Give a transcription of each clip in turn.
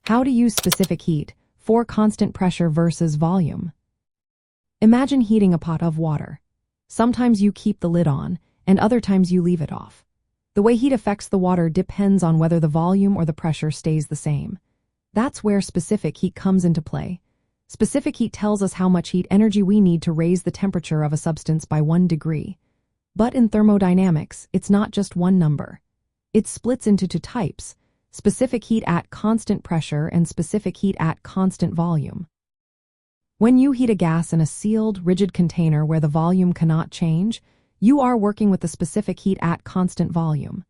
How to use specific heat for constant pressure versus volume. Imagine heating a pot of water. Sometimes you keep the lid on, and other times you leave it off. The way heat affects the water depends on whether the volume or the pressure stays the same. That's where specific heat comes into play. Specific heat tells us how much heat energy we need to raise the temperature of a substance by 1 degree. But in thermodynamics, it's not just one number. It splits into two types: specific heat at constant pressure and specific heat at constant volume. When you heat a gas in a sealed, rigid container where the volume cannot change, you are working with the specific heat at constant volume.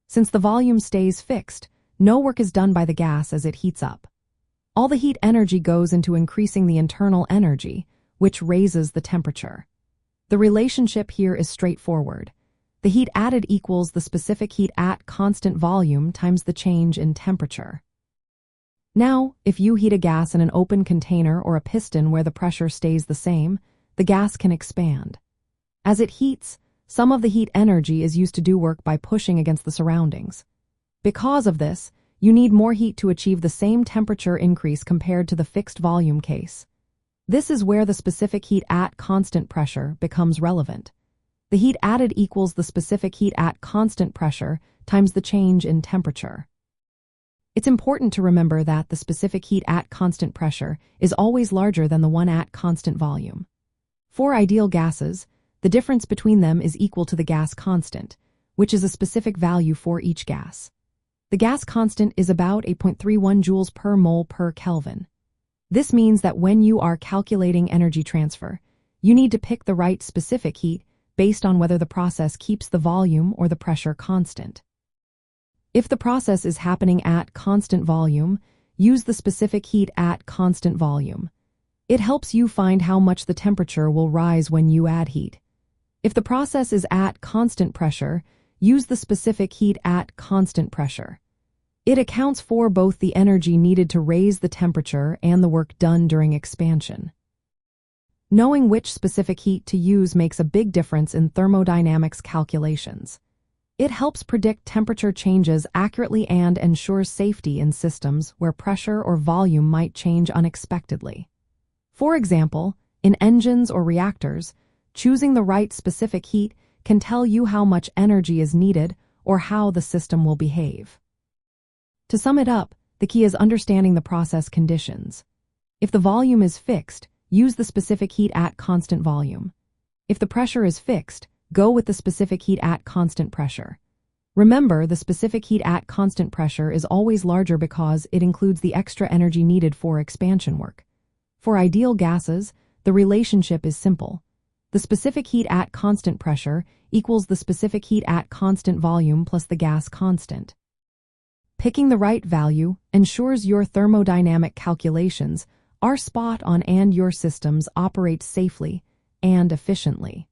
Since the volume stays fixed, no work is done by the gas as it heats up. All the heat energy goes into increasing the internal energy, which raises the temperature. The relationship here is straightforward. The heat added equals the specific heat at constant volume times the change in temperature. Now, if you heat a gas in an open container or a piston where the pressure stays the same, the gas can expand. As it heats, some of the heat energy is used to do work by pushing against the surroundings. Because of this, you need more heat to achieve the same temperature increase compared to the fixed volume case. This is where the specific heat at constant pressure becomes relevant. The heat added equals the specific heat at constant pressure times the change in temperature. It's important to remember that the specific heat at constant pressure is always larger than the one at constant volume. For ideal gases, the difference between them is equal to the gas constant, which is a specific value for each gas. The gas constant is about 8.31 joules per mole per Kelvin. This means that when you are calculating energy transfer, you need to pick the right specific heat based on whether the process keeps the volume or the pressure constant. If the process is happening at constant volume, use the specific heat at constant volume. It helps you find how much the temperature will rise when you add heat. If the process is at constant pressure, use the specific heat at constant pressure. It accounts for both the energy needed to raise the temperature and the work done during expansion. Knowing which specific heat to use makes a big difference in thermodynamics calculations. It helps predict temperature changes accurately and ensures safety in systems where pressure or volume might change unexpectedly. For example, in engines or reactors, choosing the right specific heat can tell you how much energy is needed or how the system will behave. To sum it up, the key is understanding the process conditions. If the volume is fixed, use the specific heat at constant volume. If the pressure is fixed, go with the specific heat at constant pressure. Remember, the specific heat at constant pressure is always larger because it includes the extra energy needed for expansion work. For ideal gases, the relationship is simple. The specific heat at constant pressure equals the specific heat at constant volume plus the gas constant. Picking the right value ensures your thermodynamic calculations are spot on and your systems operate safely and efficiently.